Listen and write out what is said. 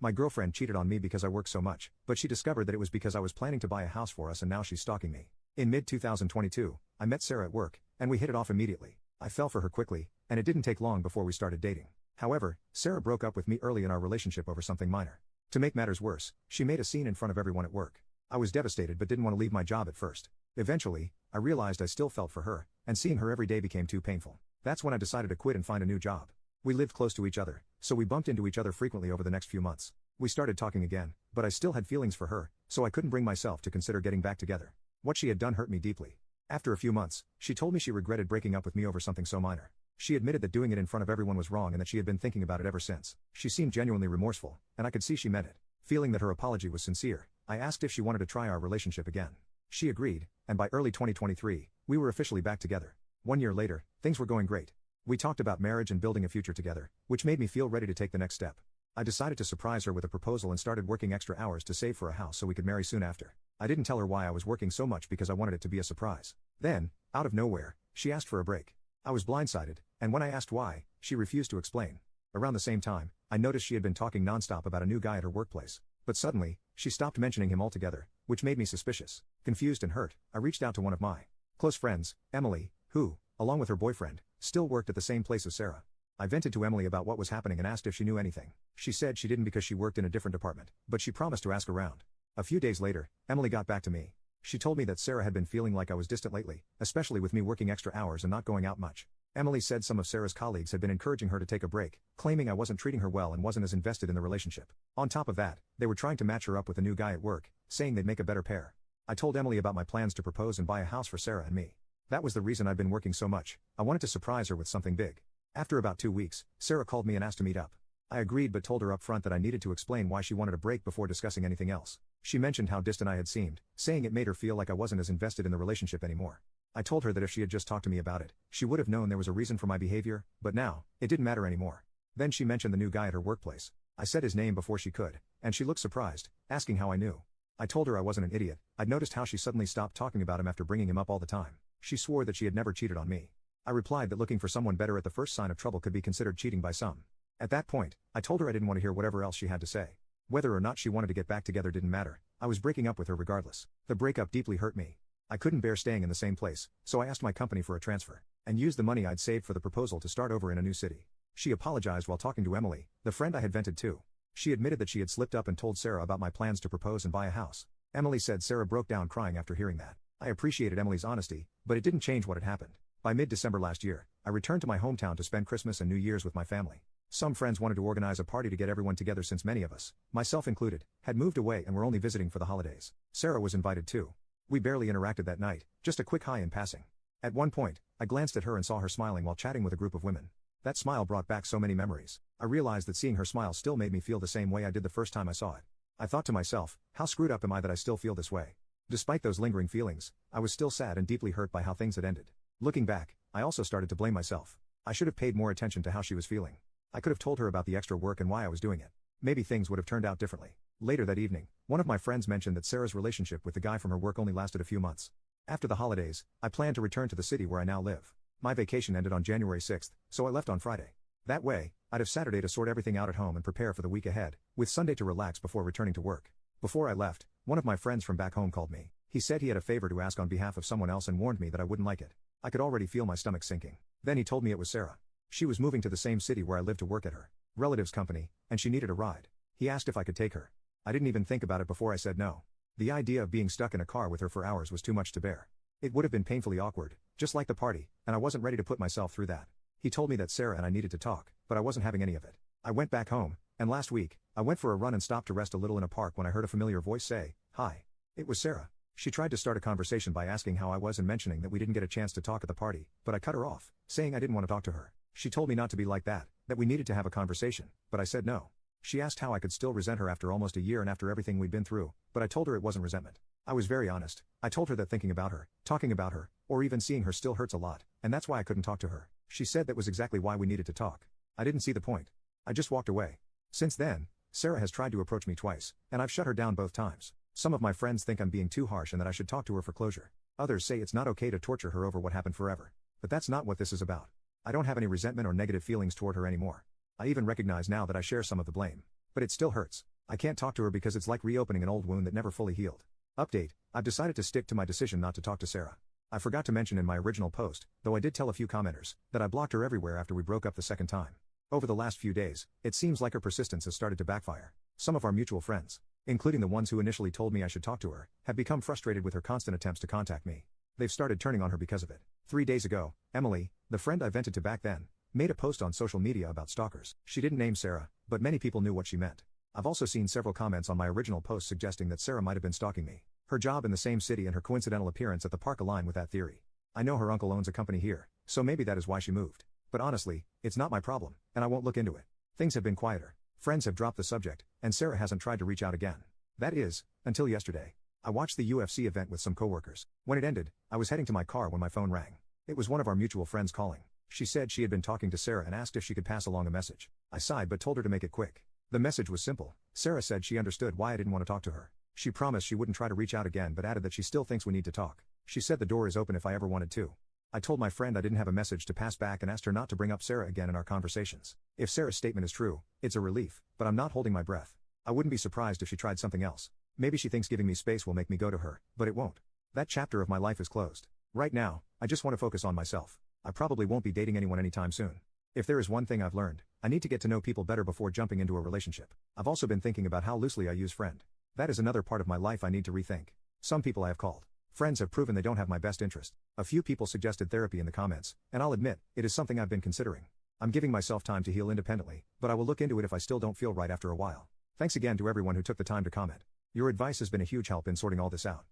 My girlfriend cheated on me because I work so much, but she discovered that it was because I was planning to buy a house for us and now she's stalking me. In mid-2022, I met Sarah at work, and we hit it off immediately. I fell for her quickly, and it didn't take long before we started dating. However, Sarah broke up with me early in our relationship over something minor. To make matters worse, she made a scene in front of everyone at work. I was devastated but didn't want to leave my job at first. Eventually, I realized I still felt for her, and seeing her every day became too painful. That's when I decided to quit and find a new job. We lived close to each other, so we bumped into each other frequently over the next few months. We started talking again, but I still had feelings for her, so I couldn't bring myself to consider getting back together. What she had done hurt me deeply. After a few months, she told me she regretted breaking up with me over something so minor. She admitted that doing it in front of everyone was wrong and that she had been thinking about it ever since. She seemed genuinely remorseful, and I could see she meant it. Feeling that her apology was sincere, I asked if she wanted to try our relationship again. She agreed, and by early 2023, we were officially back together. 1 year later, things were going great. We talked about marriage and building a future together, which made me feel ready to take the next step. I decided to surprise her with a proposal and started working extra hours to save for a house so we could marry soon after. I didn't tell her why I was working so much because I wanted it to be a surprise. Then, out of nowhere, she asked for a break. I was blindsided, and when I asked why, she refused to explain. Around the same time, I noticed she had been talking nonstop about a new guy at her workplace. But suddenly, she stopped mentioning him altogether, which made me suspicious. Confused and hurt, I reached out to one of my close friends, Emily, who, along with her boyfriend, still worked at the same place as Sarah. I vented to Emily about what was happening and asked if she knew anything. She said she didn't because she worked in a different department, but she promised to ask around. A few days later, Emily got back to me. She told me that Sarah had been feeling like I was distant lately, especially with me working extra hours and not going out much. Emily said some of Sarah's colleagues had been encouraging her to take a break, claiming I wasn't treating her well and wasn't as invested in the relationship. On top of that, they were trying to match her up with a new guy at work, saying they'd make a better pair. I told Emily about my plans to propose and buy a house for Sarah and me. That was the reason I'd been working so much. I wanted to surprise her with something big. After about 2 weeks, Sarah called me and asked to meet up. I agreed but told her up front that I needed to explain why she wanted a break before discussing anything else. She mentioned how distant I had seemed, saying it made her feel like I wasn't as invested in the relationship anymore. I told her that if she had just talked to me about it, she would have known there was a reason for my behavior, but now, it didn't matter anymore. Then she mentioned the new guy at her workplace. I said his name before she could, and she looked surprised, asking how I knew. I told her I wasn't an idiot. I'd noticed how she suddenly stopped talking about him after bringing him up all the time. She swore that she had never cheated on me. I replied that looking for someone better at the first sign of trouble could be considered cheating by some. At that point, I told her I didn't want to hear whatever else she had to say. Whether or not she wanted to get back together didn't matter. I was breaking up with her regardless. The breakup deeply hurt me. I couldn't bear staying in the same place, so I asked my company for a transfer, and used the money I'd saved for the proposal to start over in a new city. She apologized while talking to Emily, the friend I had vented to. She admitted that she had slipped up and told Sarah about my plans to propose and buy a house. Emily said Sarah broke down crying after hearing that. I appreciated Emily's honesty, but it didn't change what had happened. By mid-December last year, I returned to my hometown to spend Christmas and New Year's with my family. Some friends wanted to organize a party to get everyone together since many of us, myself included, had moved away and were only visiting for the holidays. Sarah was invited too. We barely interacted that night, just a quick hi in passing. At one point, I glanced at her and saw her smiling while chatting with a group of women. That smile brought back so many memories. I realized that seeing her smile still made me feel the same way I did the first time I saw it. I thought to myself, how screwed up am I that I still feel this way? Despite those lingering feelings, I was still sad and deeply hurt by how things had ended. Looking back, I also started to blame myself. I should have paid more attention to how she was feeling. I could have told her about the extra work and why I was doing it. Maybe things would have turned out differently. Later that evening, one of my friends mentioned that Sarah's relationship with the guy from her work only lasted a few months. After the holidays, I planned to return to the city where I now live. My vacation ended on January 6th, so I left on Friday. That way, I'd have Saturday to sort everything out at home and prepare for the week ahead, with Sunday to relax before returning to work. Before I left, one of my friends from back home called me. He said he had a favor to ask on behalf of someone else and warned me that I wouldn't like it. I could already feel my stomach sinking. Then he told me it was Sarah. She was moving to the same city where I lived to work at her relative's company, and she needed a ride. He asked if I could take her. I didn't even think about it before I said no. The idea of being stuck in a car with her for hours was too much to bear. It would have been painfully awkward, just like the party, and I wasn't ready to put myself through that. He told me that Sarah and I needed to talk, but I wasn't having any of it. I went back home, and last week, I went for a run and stopped to rest a little in a park when I heard a familiar voice say, "Hi." It was Sarah. She tried to start a conversation by asking how I was and mentioning that we didn't get a chance to talk at the party, but I cut her off, saying I didn't want to talk to her. She told me not to be like that we needed to have a conversation, but I said no. She asked how I could still resent her after almost a year and after everything we'd been through, but I told her it wasn't resentment. I was very honest. I told her that thinking about her, talking about her, or even seeing her still hurts a lot, and that's why I couldn't talk to her. She said that was exactly why we needed to talk. I didn't see the point. I just walked away. Since then, Sarah has tried to approach me twice, and I've shut her down both times. Some of my friends think I'm being too harsh and that I should talk to her for closure. Others say it's not okay to torture her over what happened forever. But that's not what this is about. I don't have any resentment or negative feelings toward her anymore. I even recognize now that I share some of the blame. But it still hurts. I can't talk to her because it's like reopening an old wound that never fully healed. Update, I've decided to stick to my decision not to talk to Sarah. I forgot to mention in my original post, though I did tell a few commenters, that I blocked her everywhere after we broke up the second time. Over the last few days, it seems like her persistence has started to backfire. Some of our mutual friends, including the ones who initially told me I should talk to her, have become frustrated with her constant attempts to contact me. They've started turning on her because of it. 3 days ago, Emily, the friend I vented to back then, made a post on social media about stalkers. She didn't name Sarah, but many people knew what she meant. I've also seen several comments on my original post suggesting that Sarah might have been stalking me. Her job in the same city and her coincidental appearance at the park align with that theory. I know her uncle owns a company here, so maybe that is why she moved. But honestly, it's not my problem, and I won't look into it. Things have been quieter. Friends have dropped the subject, and Sarah hasn't tried to reach out again. That is, until yesterday. I watched the UFC event with some coworkers. When it ended, I was heading to my car when my phone rang. It was one of our mutual friends calling. She said she had been talking to Sarah and asked if she could pass along a message. I sighed but told her to make it quick. The message was simple. Sarah said she understood why I didn't want to talk to her. She promised she wouldn't try to reach out again but added that she still thinks we need to talk. She said the door is open if I ever wanted to. I told my friend I didn't have a message to pass back and asked her not to bring up Sarah again in our conversations. If Sarah's statement is true, it's a relief, but I'm not holding my breath. I wouldn't be surprised if she tried something else. Maybe she thinks giving me space will make me go to her, but it won't. That chapter of my life is closed. Right now, I just want to focus on myself. I probably won't be dating anyone anytime soon. If there is one thing I've learned, I need to get to know people better before jumping into a relationship. I've also been thinking about how loosely I use friend. That is another part of my life I need to rethink. Some people I have called friends have proven they don't have my best interest. A few people suggested therapy in the comments, and I'll admit, it is something I've been considering. I'm giving myself time to heal independently, but I will look into it if I still don't feel right after a while. Thanks again to everyone who took the time to comment. Your advice has been a huge help in sorting all this out.